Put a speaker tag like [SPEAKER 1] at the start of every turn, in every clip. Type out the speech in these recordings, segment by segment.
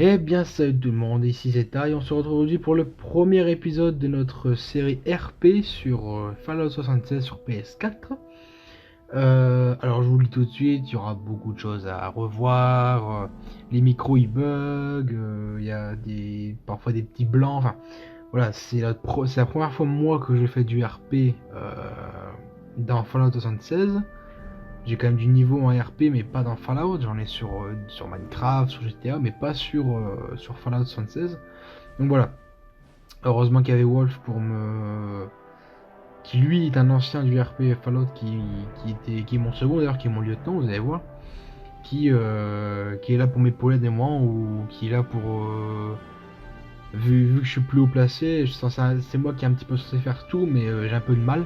[SPEAKER 1] Eh bien, salut tout le monde, ici c'est Tai, on se retrouve aujourd'hui pour le premier épisode de notre série RP sur Fallout 76 sur PS4. Alors je vous le dis tout de suite, il y aura beaucoup de choses à revoir, les micros ils bug, il y a parfois des petits blancs, enfin voilà, c'est la première fois moi que je fais du RP dans Fallout 76. J'ai quand même du niveau en RP, mais pas dans Fallout. J'en ai sur Minecraft, sur GTA, mais pas sur Fallout 76. Donc voilà. Heureusement qu'il y avait Wolf qui lui est un ancien du RP Fallout, qui est mon second d'ailleurs, qui est mon lieutenant, vous allez voir. Qui est là pour m'épauler des moments, ou qui est là pour. Vu que je suis plus haut placé, c'est moi qui ai un petit peu censé faire tout, mais j'ai un peu de mal.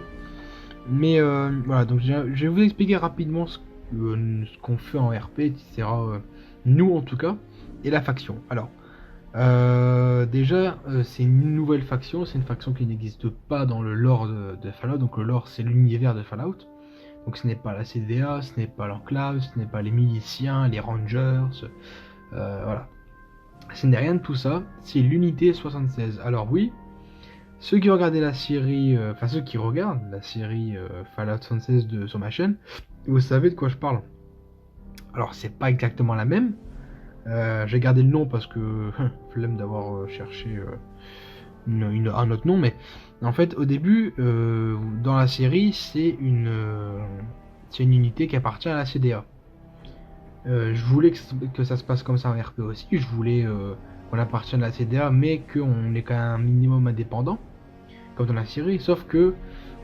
[SPEAKER 1] Mais voilà, donc je vais vous expliquer rapidement ce qu'on fait en RP, etc. Nous en tout cas, et la faction. Alors, déjà, c'est une nouvelle faction, c'est une faction qui n'existe pas dans le lore de Fallout. Donc le lore, c'est l'univers de Fallout. Donc ce n'est pas la CDA, ce n'est pas l'enclave, ce n'est pas les miliciens, les rangers, voilà. Ce n'est rien de tout ça, c'est l'unité 76. Alors oui, ceux qui regardaient la série, enfin ceux qui regardent la série Fallout 76 sur ma chaîne, vous savez de quoi je parle. Alors c'est pas exactement la même. J'ai gardé le nom parce que flemme d'avoir cherché un autre nom, mais en fait au début dans la série c'est une unité qui appartient à la CDA. Je voulais que ça se passe comme ça en RP aussi. Je voulais qu'on appartienne à la CDA, mais qu'on est quand même un minimum indépendant, comme dans la série, sauf que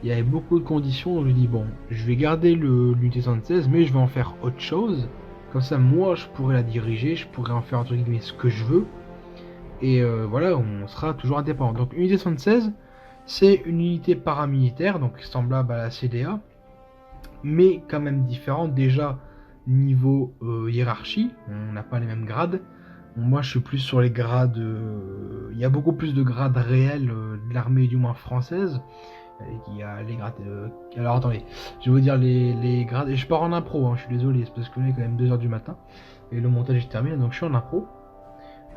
[SPEAKER 1] il y avait beaucoup de conditions, donc je dis bon, je vais garder l'unité 76, mais je vais en faire autre chose. Comme ça, moi, je pourrais la diriger, je pourrais en faire entre guillemets ce que je veux, et voilà, on sera toujours indépendant. Donc, unité 76, c'est une unité paramilitaire, donc semblable à la CDA, mais quand même différente. Déjà, niveau hiérarchie, on n'a pas les mêmes grades. Moi, je suis plus sur les grades. Il y a beaucoup plus de grades réels de l'armée, du moins française. Il y a les grades. Alors attendez, je vais vous dire les grades. Et je pars en impro, hein, je suis désolé, c'est parce que est quand même 2h du matin. Et le montage est terminé, donc je suis en impro.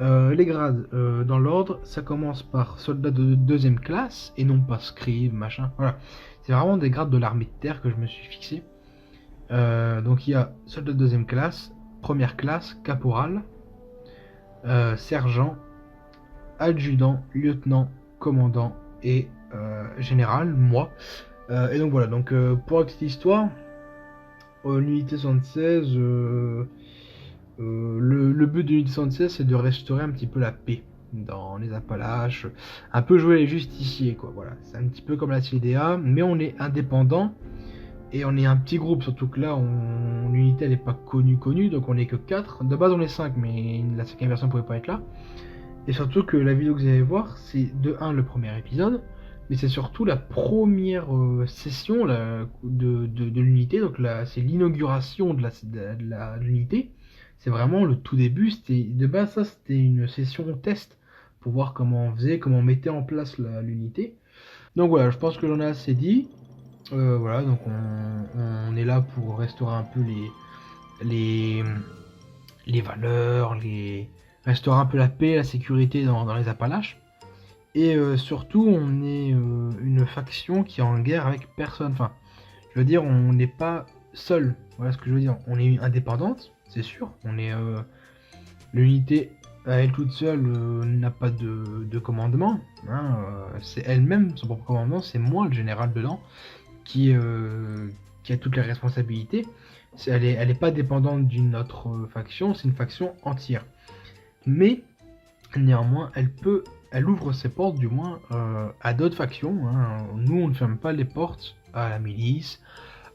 [SPEAKER 1] Les grades, dans l'ordre, ça commence par soldat de deuxième classe, et non pas scribe, machin. Voilà. C'est vraiment des grades de l'armée de terre que je me suis fixé. Donc il y a soldat de deuxième classe, première classe, caporal, sergent, adjudant, lieutenant, commandant et général, moi. Et donc voilà, donc pour la petite histoire, l'unité 76, le but de l'unité 76, c'est de restaurer un petit peu la paix dans les Appalaches, un peu jouer les justiciers, quoi. Voilà, c'est un petit peu comme la CDA, mais on est indépendant et on est un petit groupe, surtout que là, l'unité elle est pas connue, donc on est que 4. De base, on est 5, mais la 5ème version pouvait pas être là. Et surtout que la vidéo que vous allez voir, c'est de 1 le premier épisode, mais c'est surtout la première session de l'unité, donc c'est l'inauguration de l'unité. C'est vraiment le tout début, de base ça c'était une session test pour voir comment on faisait, comment on mettait en place l'unité. Donc voilà, je pense que j'en ai assez dit. Voilà, donc on est là pour restaurer un peu les, les valeurs, restaurer un peu la paix, la sécurité dans les Appalaches. Et surtout, on est une faction qui est en guerre avec personne. Enfin, je veux dire, on n'est pas seul. Voilà ce que je veux dire. On est indépendante, c'est sûr. L'unité à elle toute seule n'a pas de commandement, hein, c'est elle-même son propre commandement. C'est moi le général dedans qui a toutes les responsabilités. Elle est pas dépendante d'une autre faction. C'est une faction entière. Mais néanmoins, elle ouvre ses portes du moins à d'autres factions, hein. Nous, on ne ferme pas les portes à la milice,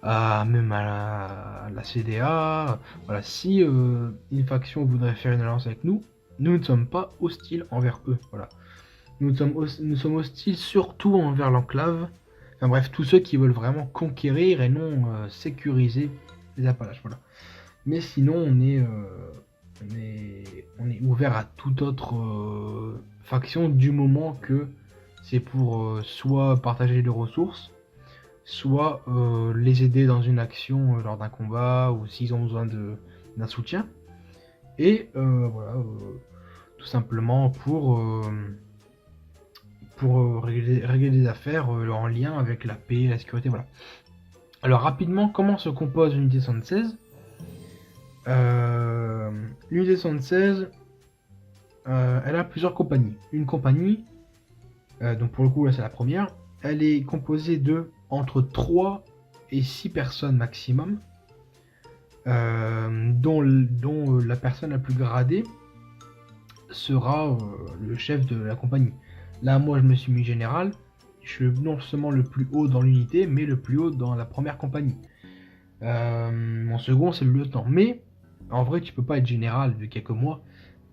[SPEAKER 1] même à la CDA. Voilà, si une faction voudrait faire une alliance avec nous, nous ne sommes pas hostiles envers eux. Voilà. Nous sommes hostiles surtout envers l'enclave. Enfin bref, tous ceux qui veulent vraiment conquérir et non sécuriser les Appalaches. Voilà. Mais sinon, on est ouvert à toute autre faction du moment que c'est pour soit partager des ressources, soit les aider dans une action lors d'un combat ou s'ils ont besoin d'un soutien. Et voilà. tout simplement pour régler des affaires en lien avec la paix, la sécurité, voilà. Alors rapidement, comment se compose l'unité 76? L'unité 76, elle a plusieurs compagnies. Une compagnie, donc pour le coup là c'est la première, elle est composée de entre 3 et 6 personnes maximum, dont la personne la plus gradée sera le chef de la compagnie. Là moi je me suis mis général, je suis non seulement le plus haut dans l'unité, mais le plus haut dans la première compagnie. Mon second c'est le lieutenant, mais en vrai tu peux pas être général vu qu'il y a que moi.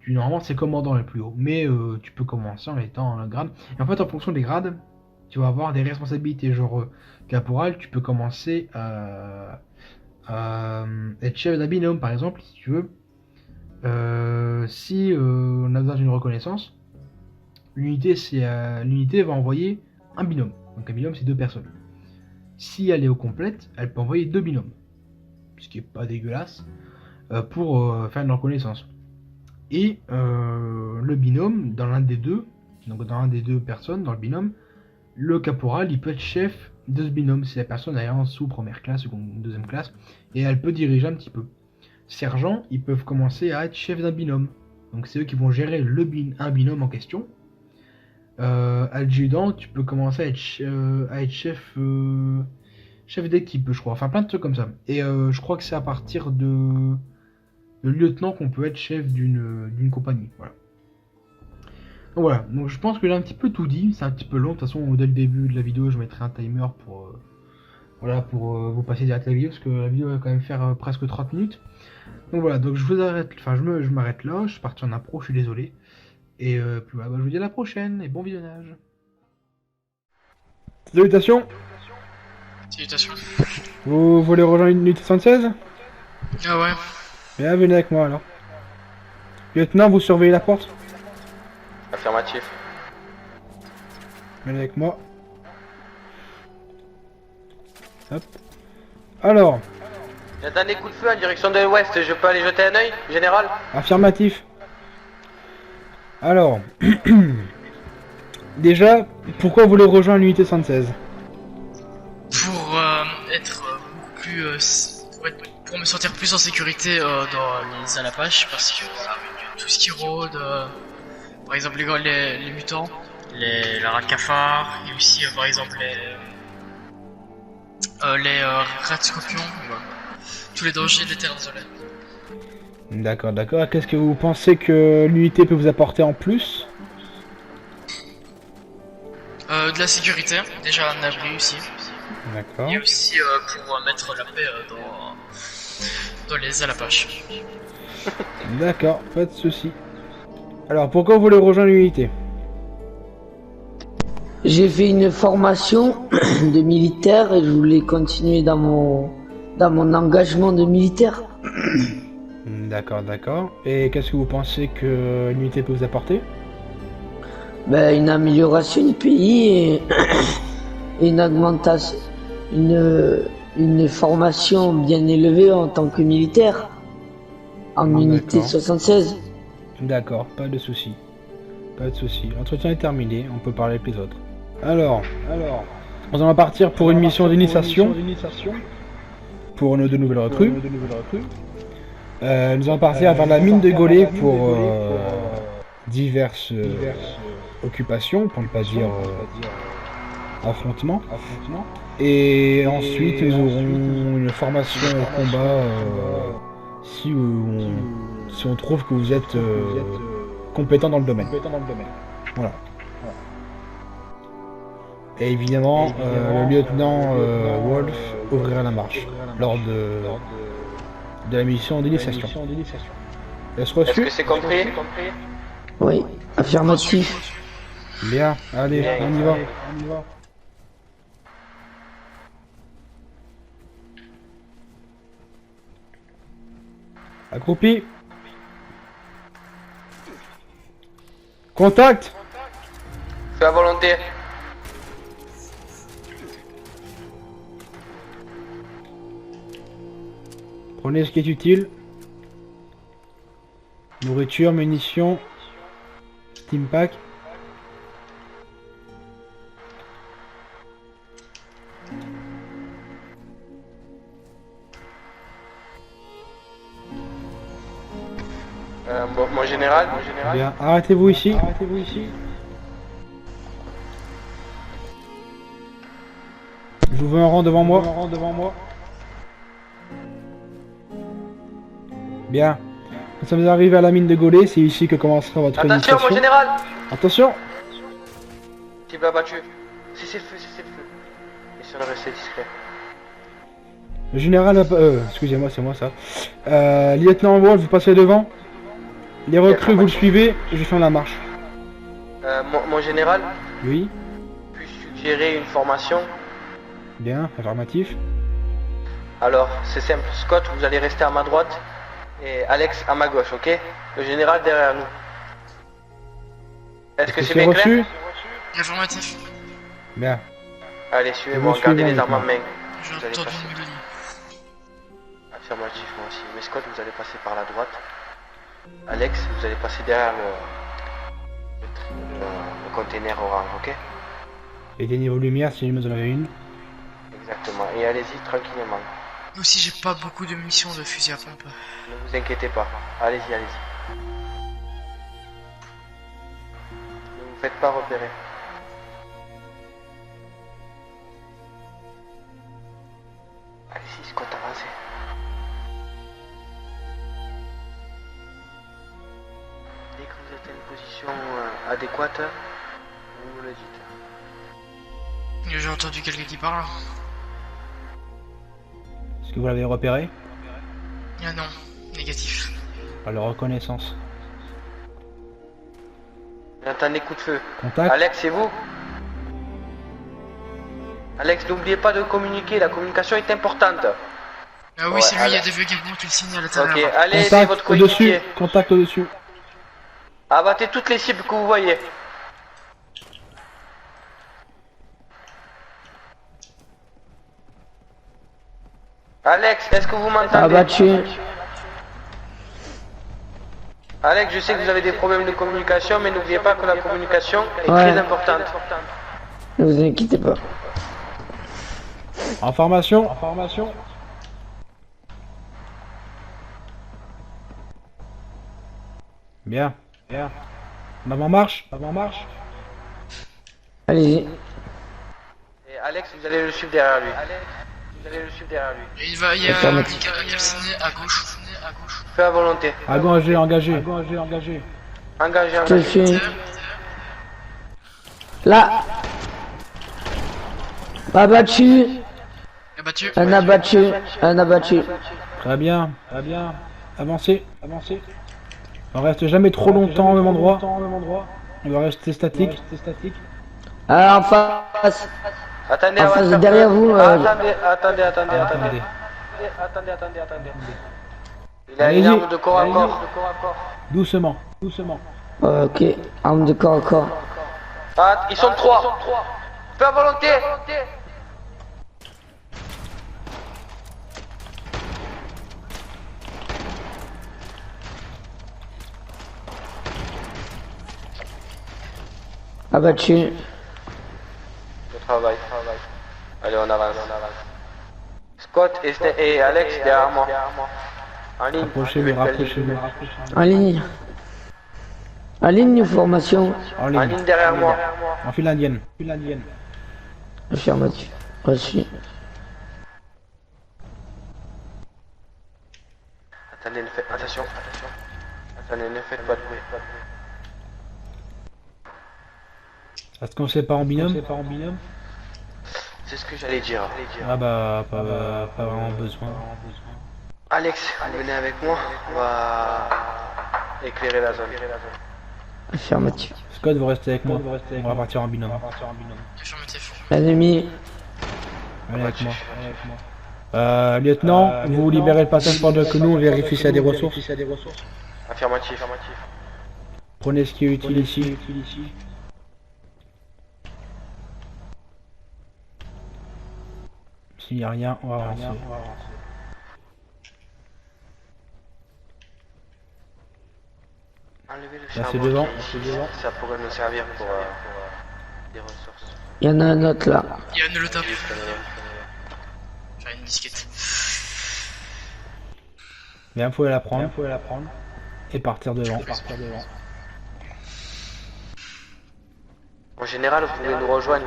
[SPEAKER 1] Normalement c'est commandant le plus haut, mais tu peux commencer en étant un grade. Et en fait en fonction des grades, tu vas avoir des responsabilités, genre caporal, tu peux commencer à être chef d'un binôme par exemple si tu veux. Si on a besoin d'une reconnaissance, l'unité va envoyer un binôme. Donc un binôme c'est 2 personnes. Si elle est au complète, elle peut envoyer 2 binômes, ce qui est pas dégueulasse, pour faire une reconnaissance. Et le binôme, dans l'un des deux, donc dans l'un des 2 personnes, dans le binôme, le caporal, il peut être chef de ce binôme si la personne est en sous première classe ou deuxième classe, et elle peut diriger un petit peu. Sergents, ils peuvent commencer à être chef d'un binôme, donc c'est eux qui vont gérer un binôme en question. Adjudant, tu peux commencer à être chef d'équipe, je crois, enfin plein de trucs comme ça. Et je crois que c'est à partir de lieutenant qu'on peut être chef d'une compagnie. Voilà. Donc voilà, donc je pense que j'ai un petit peu tout dit, c'est un petit peu long, de toute façon dès le début de la vidéo je mettrai un timer pour vous passer direct la vidéo, parce que la vidéo va quand même faire presque 30 minutes. Donc voilà, donc je vous arrête, enfin je m'arrête là, je suis parti en impro, je suis désolé. Et puis voilà, je vous dis à la prochaine et bon visionnage. Salutations.
[SPEAKER 2] Salutations.
[SPEAKER 1] Vous voulez rejoindre l'unité 76?
[SPEAKER 2] Ah ouais.
[SPEAKER 1] Bien, venez avec moi alors. Lieutenant, vous surveillez la porte?
[SPEAKER 3] Affirmatif.
[SPEAKER 1] Venez avec moi. Hop. Alors.
[SPEAKER 3] J'entends des coups de feu en direction de l'ouest, je peux aller jeter un œil, général?
[SPEAKER 1] Affirmatif. Alors. Déjà, pourquoi vous voulez rejoindre l'unité 116?
[SPEAKER 2] Pour être plus pour me sentir plus en sécurité dans les Alapaches, parce que avec tout ce qui rôde, par exemple les mutants, les rats de cafard, et aussi par exemple les rats de scorpion, tous les dangers des terres désolées.
[SPEAKER 1] D'accord, d'accord. Qu'est-ce que vous pensez que l'unité peut vous apporter en plus?
[SPEAKER 2] De la sécurité, déjà un abri aussi.
[SPEAKER 1] D'accord.
[SPEAKER 2] Et aussi pour mettre la paix dans les Alapaches.
[SPEAKER 1] D'accord, pas de soucis. Alors, pourquoi vous voulez rejoindre l'unité?
[SPEAKER 4] J'ai fait une formation de militaire et je voulais continuer dans mon engagement de militaire.
[SPEAKER 1] D'accord, d'accord. Et qu'est-ce que vous pensez que l'unité peut vous apporter?
[SPEAKER 4] Ben, une amélioration du pays et une augmentation, une formation bien élevée en tant que militaire en unité 76.
[SPEAKER 1] D'accord, pas de soucis. Pas de soucis. L'entretien est terminé, on peut parler avec les autres. Alors, nous allons partir pour une mission d'initiation pour nos 2 nouvelles recrues. Nous allons partir vers la mine de Gaulet pour diverses occupations, pour ne pas dire affrontements. Et ensuite, nous aurons une formation au combat si on trouve que vous êtes compétent dans le domaine. Voilà. Et évidemment, le lieutenant Wolf ouvrira la marche lors de la mission d'initiation. Est-ce reçu?
[SPEAKER 3] Est-ce que c'est compris?
[SPEAKER 4] Oui, affirmatif.
[SPEAKER 1] Bien, allez, on y va. Accroupi. Contact.
[SPEAKER 3] Fais à volonté.
[SPEAKER 1] Prenez ce qui est utile. Nourriture, munitions,
[SPEAKER 5] Steam Pack.
[SPEAKER 3] Mon général,
[SPEAKER 5] Bien, arrêtez-vous ici. Arrêtez-vous ici. Je vous veux un rang devant moi. Bien. Nous sommes arrivés à la mine de Gaulet, c'est ici que commencera votre
[SPEAKER 3] attention
[SPEAKER 5] initiation.
[SPEAKER 3] mon général.
[SPEAKER 5] Attention.
[SPEAKER 3] Cible abattue. Cessez le feu, cessez le feu. Essayez de rester discret.
[SPEAKER 5] Le général... excusez-moi, c'est moi ça. Lieutenant Wolf, vous passez devant. Les recrues, vous le suivez, et je fais la marche.
[SPEAKER 3] Mon général,
[SPEAKER 5] Oui.
[SPEAKER 3] puis suggérer une formation.
[SPEAKER 5] Bien, affirmatif.
[SPEAKER 3] Alors, c'est simple. Scott, vous allez rester à ma droite. Et Alex à ma gauche, ok? Le général derrière nous. Est-ce que c'est bien
[SPEAKER 5] reçu?
[SPEAKER 3] clair?
[SPEAKER 2] Informatif.
[SPEAKER 5] Bien.
[SPEAKER 3] Allez,
[SPEAKER 5] Vous
[SPEAKER 3] suivez-moi,
[SPEAKER 5] suivez
[SPEAKER 3] gardez les
[SPEAKER 5] avec
[SPEAKER 3] armes en
[SPEAKER 5] moi.
[SPEAKER 3] main.
[SPEAKER 2] J'ai
[SPEAKER 3] Vous allez
[SPEAKER 2] entendu
[SPEAKER 3] passer.
[SPEAKER 2] une mélodie.
[SPEAKER 3] Affirmatif, moi aussi. Mais Scott, vous allez passer par la droite. Alex, vous allez passer derrière le container orange, ok?
[SPEAKER 5] Éteignez vos lumières si vous en avez une.
[SPEAKER 3] Exactement. Et allez-y tranquillement.
[SPEAKER 2] Moi aussi, j'ai pas beaucoup de munitions de fusil à pompe.
[SPEAKER 3] Ne vous inquiétez pas. Allez-y, allez-y. Ne vous faites pas repérer. Allez-y, Scott, avancez. Dès que vous êtes à une position adéquate, vous me le dites.
[SPEAKER 2] J'ai entendu quelqu'un qui parle.
[SPEAKER 5] Est-ce que vous l'avez repéré?
[SPEAKER 2] Ah non, négatif.
[SPEAKER 5] Alors, reconnaissance.
[SPEAKER 3] J'entends coups de feu.
[SPEAKER 5] Contact.
[SPEAKER 3] Alex, c'est vous? Alex, n'oubliez pas de communiquer, la communication est importante.
[SPEAKER 2] Ah oui,
[SPEAKER 3] Ouais,
[SPEAKER 2] c'est lui, il y a
[SPEAKER 3] allez.
[SPEAKER 2] des vieux qui tu le signal à
[SPEAKER 3] Ok,
[SPEAKER 2] l'intérieur.
[SPEAKER 3] allez aider votre
[SPEAKER 5] Contact au-dessus.
[SPEAKER 3] coéquipier.
[SPEAKER 5] Contact au-dessus.
[SPEAKER 3] Abattez toutes les cibles que vous voyez. Alex, est-ce que vous m'entendez?
[SPEAKER 4] Abattu.
[SPEAKER 3] Alex, je sais que vous avez des problèmes de communication, mais n'oubliez pas que la communication est
[SPEAKER 4] Ouais.
[SPEAKER 3] très importante.
[SPEAKER 4] Ne vous inquiétez pas.
[SPEAKER 5] En formation. En formation. Bien. Bien. En avant marche. Avant marche.
[SPEAKER 4] Allez-y.
[SPEAKER 3] Et Alex, vous allez le suivre derrière lui. Alex, vous allez le suivre derrière lui.
[SPEAKER 2] Et il y a un
[SPEAKER 4] Affirmatif.
[SPEAKER 2] calciné à gauche.
[SPEAKER 3] Feu à volonté.
[SPEAKER 5] Engagé, engagé.
[SPEAKER 3] Engagé,
[SPEAKER 4] Je
[SPEAKER 3] engagé.
[SPEAKER 4] suis là. Abattu.
[SPEAKER 2] Abattu.
[SPEAKER 4] Un abattu. Un abattu.
[SPEAKER 5] Très bien. Très bien. Avancez. Avancez. On reste jamais trop longtemps au même endroit. On va rester statique.
[SPEAKER 4] Alors en face.
[SPEAKER 3] Attendez,
[SPEAKER 4] En face,
[SPEAKER 3] avant de
[SPEAKER 4] derrière
[SPEAKER 3] faire-
[SPEAKER 4] vous,
[SPEAKER 3] Attendez.
[SPEAKER 5] Attendez.
[SPEAKER 3] Il a une
[SPEAKER 5] Allez-y.
[SPEAKER 3] arme de corps à
[SPEAKER 5] Allez-y.
[SPEAKER 3] corps.
[SPEAKER 5] Doucement. Doucement.
[SPEAKER 4] Ok. Arme de corps à corps.
[SPEAKER 3] Ah, ils sont trois. Feu à volonté.
[SPEAKER 4] Abattu.
[SPEAKER 3] Le travail. Allez, on avance. Scott et Alex derrière moi. En ligne.
[SPEAKER 5] Rapprochez-vous, rapprochez-vous.
[SPEAKER 4] En ligne. En ligne ou formation.
[SPEAKER 5] En
[SPEAKER 3] En
[SPEAKER 5] ligne.
[SPEAKER 3] ligne derrière moi.
[SPEAKER 5] En file indienne.
[SPEAKER 4] Affirmatif. Reçu.
[SPEAKER 3] Attendez, ne faites attention. Attendez, ne faites pas de bruit.
[SPEAKER 5] Est-ce qu'on sait pas en binôme?
[SPEAKER 3] C'est ce que j'allais dire.
[SPEAKER 5] Ah bah, pas vraiment besoin.
[SPEAKER 3] Alex, venez avec moi. On va éclairer la zone.
[SPEAKER 4] Affirmatif.
[SPEAKER 5] Scott, vous restez avec moi. On va partir en binôme.
[SPEAKER 2] Affirmatif.
[SPEAKER 4] Ennemi.
[SPEAKER 5] Venez avec moi. Lieutenant, vous libérez le passage pendant que nous on vérifie s'il y a des ressources.
[SPEAKER 3] Affirmatif.
[SPEAKER 5] Prenez ce qui est utile ici. S'il n'y a rien, on va avancer.
[SPEAKER 3] enlever le
[SPEAKER 5] Là, c'est
[SPEAKER 3] charbon.
[SPEAKER 5] devant,
[SPEAKER 3] qui-
[SPEAKER 5] c'est devant.
[SPEAKER 3] Ça pourrait nous servir pour des ressources.
[SPEAKER 4] Il y en a un autre là.
[SPEAKER 2] Il y a un le tape. J'ai une disquette.
[SPEAKER 5] Bien, vous pouvez la prendre. Et partir devant.
[SPEAKER 3] En général, vous pouvez nous rejoindre.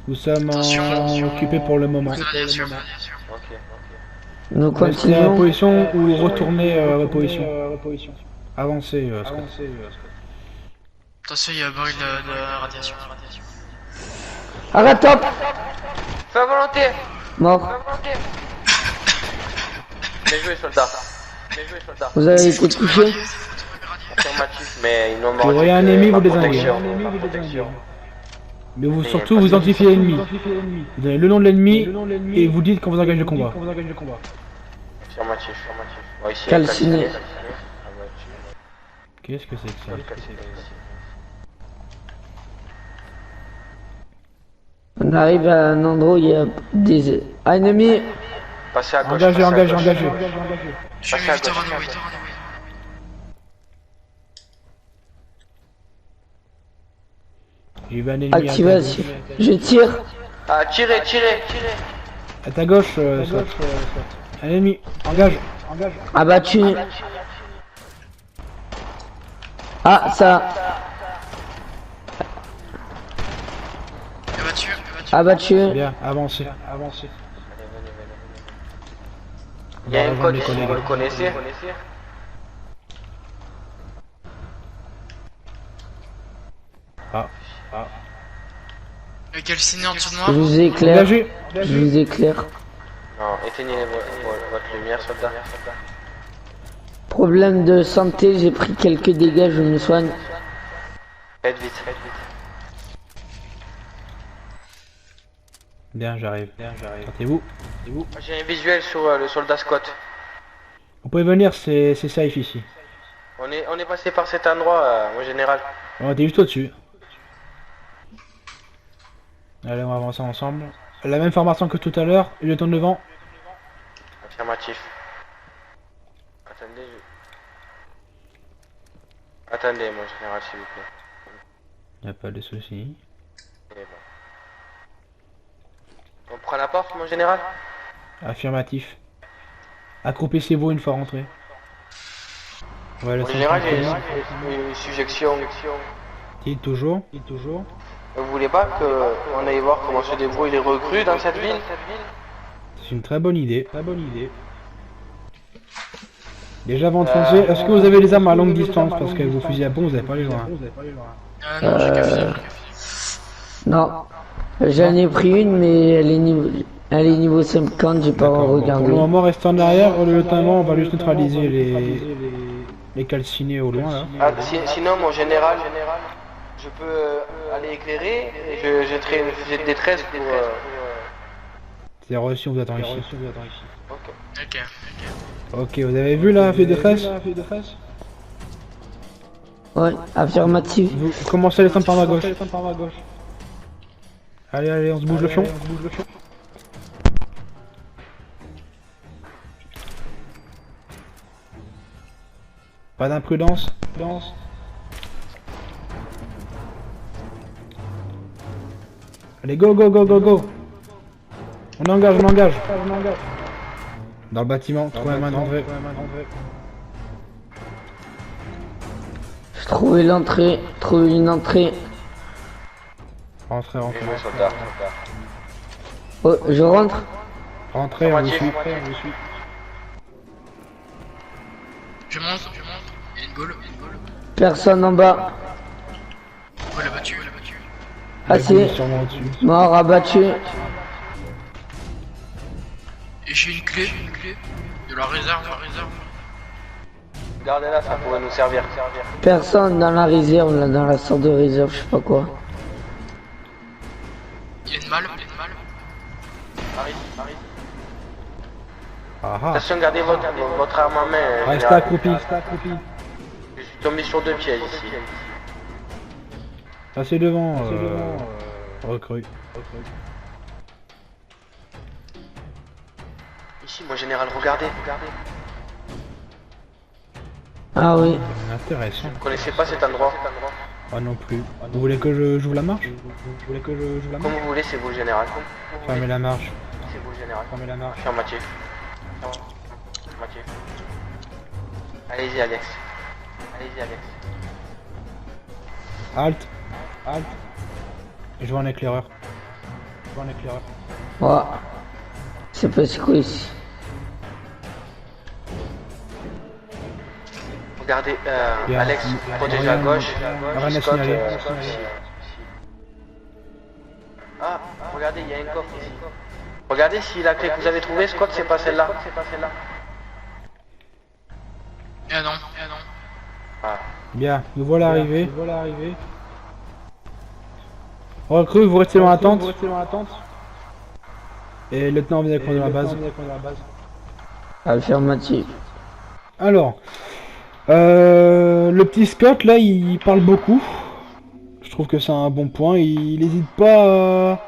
[SPEAKER 5] Nous sommes
[SPEAKER 2] Attention.
[SPEAKER 5] occupés pour le moment.
[SPEAKER 2] Radiation.
[SPEAKER 3] Ok.
[SPEAKER 4] Nous
[SPEAKER 5] Restez en
[SPEAKER 4] continuons.
[SPEAKER 5] position ou retournez reposition. Avancez, Scott.
[SPEAKER 2] Attention, il y a un baril de radiation.
[SPEAKER 4] Arrête, top.
[SPEAKER 3] Fais à volonté.
[SPEAKER 4] Mort.
[SPEAKER 3] Bien joué, soldat.
[SPEAKER 4] Vous avez été touché.
[SPEAKER 3] Affirmatif, mais ils n'ont
[SPEAKER 5] Vous voyez un ennemi, vous désinguez.
[SPEAKER 3] protection.
[SPEAKER 5] Mais vous surtout vous identifiez l'ennemi. Vous donnez le nom de l'ennemi et vous dites quand vous engagez le combat.
[SPEAKER 3] Affirmatif. Bon, ici,
[SPEAKER 4] Calciné.
[SPEAKER 5] Qu'est-ce que c'est que ça?
[SPEAKER 4] On arrive à un endroit où il y a des ennemis.
[SPEAKER 3] Passez à gauche.
[SPEAKER 5] Engagez.
[SPEAKER 2] Je suis
[SPEAKER 3] Passez à
[SPEAKER 2] 8 heures
[SPEAKER 3] gauche.
[SPEAKER 2] à nous, 8 heures à nous.
[SPEAKER 5] J'ai vu un ennemi à ta gauche.
[SPEAKER 4] Activation. Je tire.
[SPEAKER 3] Ah, tirez.
[SPEAKER 5] À ta gauche, Scott. Un ennemi, engage.
[SPEAKER 4] Abattu. Ah, ça.
[SPEAKER 2] Abattu.
[SPEAKER 4] Abattu.
[SPEAKER 5] Bien, avancez.
[SPEAKER 3] Il y a une code
[SPEAKER 5] les
[SPEAKER 3] ici,
[SPEAKER 5] collègues.
[SPEAKER 3] vous le connaissez?
[SPEAKER 5] Ah,
[SPEAKER 2] Le calciné en dessous de
[SPEAKER 4] Je
[SPEAKER 2] moi.
[SPEAKER 4] vous éclaire.
[SPEAKER 5] engagez.
[SPEAKER 4] Je vous éclaire.
[SPEAKER 3] Non, éteignez votre lumière, soldat.
[SPEAKER 4] Problème de santé, j'ai pris quelques dégâts, je me soigne.
[SPEAKER 3] Faites vite.
[SPEAKER 5] Bien, j'arrive. Sortez-vous.
[SPEAKER 3] J'ai un visuel sur le soldat Scott.
[SPEAKER 5] Vous pouvez venir, c'est safe ici.
[SPEAKER 3] On est passé par cet endroit, mon général.
[SPEAKER 5] On était juste au-dessus. Allez, on va avancer ensemble. La même formation que tout à l'heure, il est en devant.
[SPEAKER 3] Affirmatif. Attendez, mon général, s'il vous plaît.
[SPEAKER 5] Il n'y a pas de souci.
[SPEAKER 3] Et bon. On prend la porte, mon général?
[SPEAKER 5] Affirmatif. Accroupissez-vous une fois rentré. Ouais,
[SPEAKER 3] Mon général, j'ai une suggestion.
[SPEAKER 5] Il toujours.
[SPEAKER 3] Vous voulez pas qu'on aille voir comment se débrouillent les recrues dans cette ville?
[SPEAKER 5] C'est une très bonne idée. Déjà avant de foncer, est-ce que vous avez les armes à longue distance? Parce que vos fusils à pompe, vous n'avez pas les loin.
[SPEAKER 2] Non, j'ai qu'à fusil.
[SPEAKER 4] Non. J'en ai pris une, mais elle est niveau 50, j'ai pas
[SPEAKER 5] D'accord, bon,
[SPEAKER 4] regardé.
[SPEAKER 5] pour le moment, restez en arrière. Notamment, on va juste neutraliser les calcinés au loin là.
[SPEAKER 3] Ah, sinon, mon général, je peux aller éclairer et je jetterai une fusée de détresse pour...
[SPEAKER 5] C'est reçu, on vous attend ici.
[SPEAKER 3] Ok.
[SPEAKER 2] Ok.
[SPEAKER 5] Ok, vous avez vu la fusée de détresse?
[SPEAKER 4] Ouais, affirmatif.
[SPEAKER 5] Vous commencez à descendre par ma gauche. Allez, on se bouge le fion. Pas d'imprudence. Allez, go. On engage. Dans le bâtiment, trouvez un main d'entrée.
[SPEAKER 4] Je trouvais l'entrée, trouver une entrée.
[SPEAKER 5] Rentrez.
[SPEAKER 3] Bien joué, soldat.
[SPEAKER 4] Oh, je rentre.
[SPEAKER 5] Rentrez, on vous suit.
[SPEAKER 2] Je monte. Il y a une gaule.
[SPEAKER 4] Personne en bas.
[SPEAKER 2] Gaule abattu.
[SPEAKER 4] Assez.
[SPEAKER 5] Sûrement au-dessus.
[SPEAKER 4] Mort, abattu.
[SPEAKER 2] Et j'ai une clé. De la réserve.
[SPEAKER 3] Gardez-la, ça pourrait nous servir.
[SPEAKER 4] Personne dans la réserve, là, dans la sorte de réserve, je sais pas quoi.
[SPEAKER 2] Il y a une malle.
[SPEAKER 3] Arrive.
[SPEAKER 5] Ah.
[SPEAKER 3] Attention, gardez votre arme en main.
[SPEAKER 5] Restez
[SPEAKER 3] général.
[SPEAKER 5] accroupi.
[SPEAKER 3] Je suis tombé sur 2 pieds ici.
[SPEAKER 5] Passez devant, recrue.
[SPEAKER 3] Ici, mon général, regardez.
[SPEAKER 4] Ah oui.
[SPEAKER 5] Intéressant.
[SPEAKER 3] Vous connaissez pas cet endroit?
[SPEAKER 5] Ah non plus. Vous voulez que j'ouvre la marche? Vous voulez que j'ouvre la
[SPEAKER 3] Comme
[SPEAKER 5] marche?
[SPEAKER 3] vous voulez, c'est vous le général.
[SPEAKER 5] Fermez la marche.
[SPEAKER 3] C'est vous le général.
[SPEAKER 5] Fermez la marche.
[SPEAKER 3] Affirmatif. Affirmatif. Allez-y, Alex. Allez-y, Alex.
[SPEAKER 5] Halt. Halt. Je vois un éclaireur. Je vois un éclaireur.
[SPEAKER 4] Ouais. C'est passé quoi ici?
[SPEAKER 3] Regardez,
[SPEAKER 5] Bien.
[SPEAKER 3] Alex, protégez
[SPEAKER 5] Rien-
[SPEAKER 3] à gauche.
[SPEAKER 5] rien à
[SPEAKER 3] Scott,
[SPEAKER 5] signaler.
[SPEAKER 3] ici. Ah, regardez, il y a un coffre ici. Regardez si la clé que vous avez trouvée, Scott, c'est pas celle-là.
[SPEAKER 2] Non.
[SPEAKER 3] Ah.
[SPEAKER 5] Bien, nous voilà arrivés. Recrue, vous restez dans l'attente. Et le lieutenant, vous allez prendre la base.
[SPEAKER 4] Affirmatif.
[SPEAKER 5] Alors, le petit Scott là, il parle beaucoup. Je trouve que c'est un bon point. Il n'hésite pas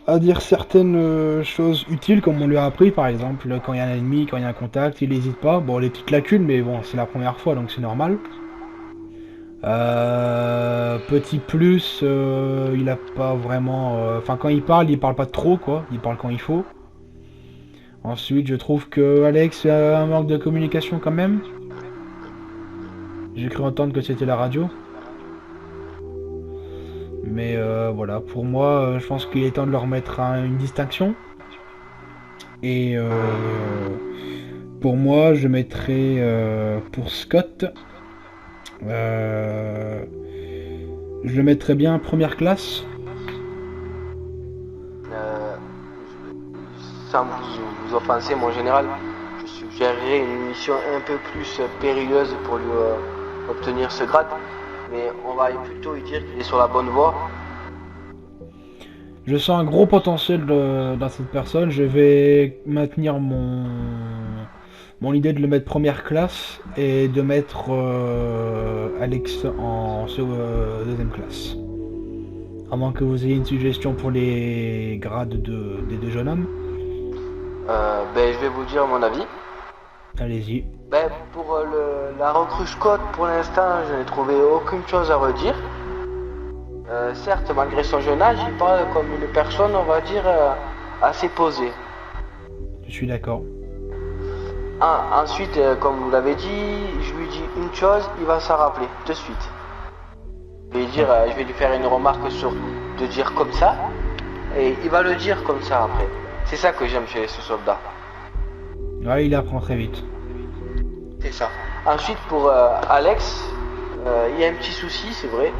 [SPEAKER 5] à dire certaines choses utiles, comme on lui a appris, par exemple, quand il y a un ennemi, quand il y a un contact, il n'hésite pas. Bon, les petites lacunes, mais bon, c'est la première fois, donc c'est normal. Petit plus, il a pas vraiment... Enfin, quand il parle pas trop, quoi. Il parle quand il faut. Ensuite, je trouve que Alex a un manque de communication quand même. J'ai cru entendre que c'était la radio. Mais voilà, pour moi, je pense qu'il est temps de leur mettre une distinction. Et pour moi, je mettrais pour Scott, je le mettrais bien première classe.
[SPEAKER 3] Sans vous offenser, mon général, je suggérerais une mission un peu plus périlleuse pour lui obtenir ce grade. Mais on va plutôt lui dire qu'il est sur la bonne voie.
[SPEAKER 5] Je sens un gros potentiel dans cette personne. Je vais maintenir mon idée de le mettre première classe et de mettre Alex en deuxième classe. À moins que vous ayez une suggestion pour les grades des deux jeunes hommes.
[SPEAKER 3] Je vais vous dire mon avis.
[SPEAKER 5] Allez-y.
[SPEAKER 3] Pour la recrue Scott, pour l'instant, je n'ai trouvé aucune chose à redire. Certes, malgré son jeune âge, il parle comme une personne, on va dire, assez posée.
[SPEAKER 5] Je suis d'accord.
[SPEAKER 3] Ensuite, comme vous l'avez dit, je lui dis une chose, il va s'en rappeler de suite. Je vais lui faire une remarque de dire comme ça, et il va le dire comme ça après. C'est ça que j'aime chez ce soldat.
[SPEAKER 5] Ouais, il apprend très vite.
[SPEAKER 3] C'est ça. Ensuite, pour Alex, il y a un petit souci, c'est vrai.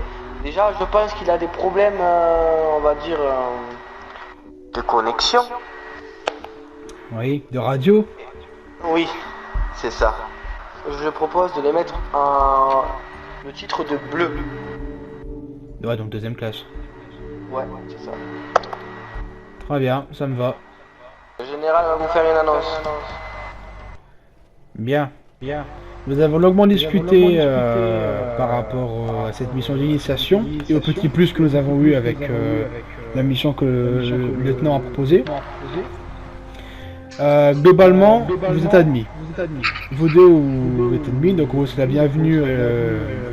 [SPEAKER 3] Déjà, je pense qu'il a des problèmes, on va dire, de connexion.
[SPEAKER 5] Oui, de radio.
[SPEAKER 3] Oui, c'est ça. Je propose de les mettre le titre de bleu.
[SPEAKER 5] Ouais, donc deuxième classe.
[SPEAKER 3] Ouais, c'est ça.
[SPEAKER 5] Très bien, ça me va.
[SPEAKER 3] Le général va vous faire une annonce.
[SPEAKER 5] Bien. Nous avons longuement discuté par rapport à cette mission d'initiation et au petit plus que nous avons eu avec la mission que le lieutenant a proposée. Globalement, vous êtes admis. Vous deux, vous êtes admis, donc vous êtes la bienvenue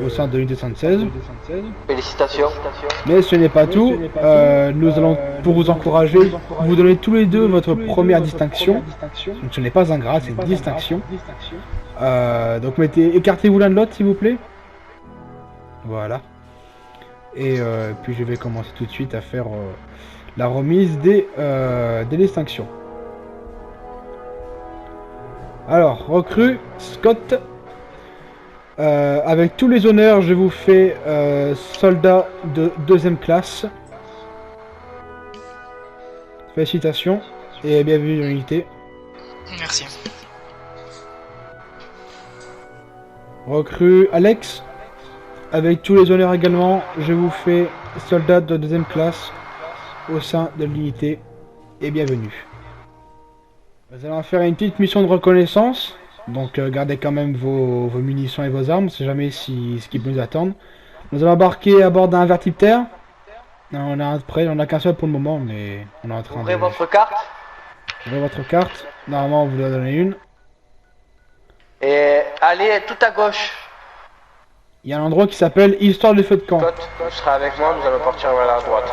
[SPEAKER 5] au sein de l'unité 76.
[SPEAKER 3] Félicitations.
[SPEAKER 5] Mais ce n'est pas tout. Nous allons, pour vous encourager, vous donner tous les deux votre première distinction. Donc ce n'est pas un grade, c'est une distinction. Donc écartez-vous l'un de l'autre, s'il vous plaît. Voilà. Et puis je vais commencer tout de suite à faire la remise des distinctions. Alors, recrue, Scott. Avec tous les honneurs, je vous fais soldat de deuxième classe. Félicitations et bienvenue dans l'unité.
[SPEAKER 2] Merci.
[SPEAKER 5] Recrue Alex. Avec tous les honneurs également, je vous fais soldat de deuxième classe au sein de l'unité et bienvenue. Nous allons faire une petite mission de reconnaissance. Donc gardez quand même vos munitions et vos armes, on sait jamais ce qui peut nous attendre. Nous allons embarquer à bord d'un vertiptère. On a un prêt, on a qu'un seul pour le moment, mais on est en train
[SPEAKER 3] Ouvrez
[SPEAKER 5] de...
[SPEAKER 3] votre carte.
[SPEAKER 5] Ouvrez votre carte. Normalement, on vous en donne une.
[SPEAKER 3] Et allez tout à gauche.
[SPEAKER 5] Il y a un endroit qui s'appelle Histoire de feu de camp.
[SPEAKER 3] Scott, tu seras avec moi, nous allons partir vers la droite.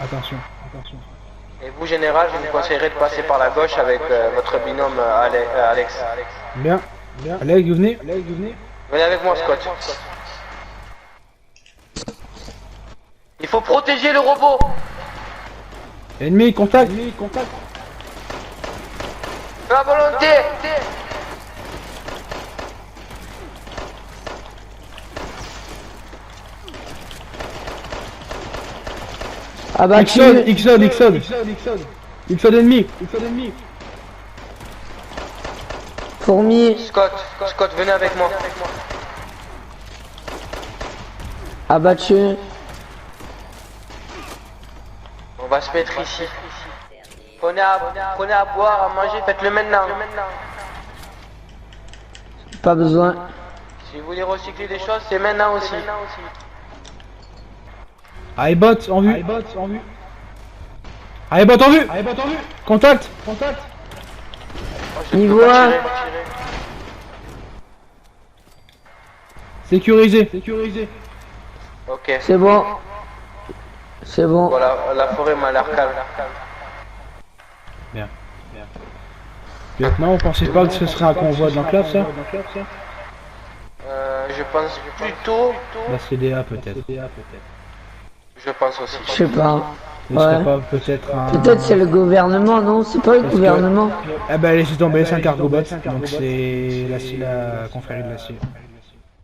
[SPEAKER 5] Attention, attention.
[SPEAKER 3] Et vous, général, je vous conseillerais de passer par la gauche avec votre binôme Alex.
[SPEAKER 5] Bien. Alex, vous venez.
[SPEAKER 3] Venez avec moi, Scott. Il faut protéger le robot.
[SPEAKER 5] Ennemi, contact.
[SPEAKER 3] La volonté.
[SPEAKER 4] Abattu.
[SPEAKER 5] Ixod ennemi.
[SPEAKER 4] Fourmi.
[SPEAKER 3] Scott, venez avec moi.
[SPEAKER 4] Abattu.
[SPEAKER 3] On va se mettre ici. Prenez à boire, à manger, faites-le maintenant.
[SPEAKER 4] Pas besoin.
[SPEAKER 3] Si vous voulez recycler des choses, c'est maintenant aussi.
[SPEAKER 5] iBot en vue. iBot en vue. Contact.
[SPEAKER 4] Niveau 1.
[SPEAKER 5] Sécurisé.
[SPEAKER 3] Ok.
[SPEAKER 4] C'est bon.
[SPEAKER 3] Voilà, la forêt m'a l'air calme.
[SPEAKER 5] Bien. Lieutenant, vous pensez pas que ce serait un convoi de l'enclave, ça?
[SPEAKER 3] Je pense plutôt.
[SPEAKER 5] La CDA peut-être.
[SPEAKER 3] Je pense aussi.
[SPEAKER 4] Je sais pas.
[SPEAKER 5] Ne serait
[SPEAKER 4] Ouais.
[SPEAKER 5] pas peut-être un...
[SPEAKER 4] Peut-être c'est le gouvernement, non? C'est pas le
[SPEAKER 5] Parce que-
[SPEAKER 4] gouvernement.
[SPEAKER 5] Eh ben laissez tomber, c'est un cargo bot, donc c'est la confrérie de l'acier.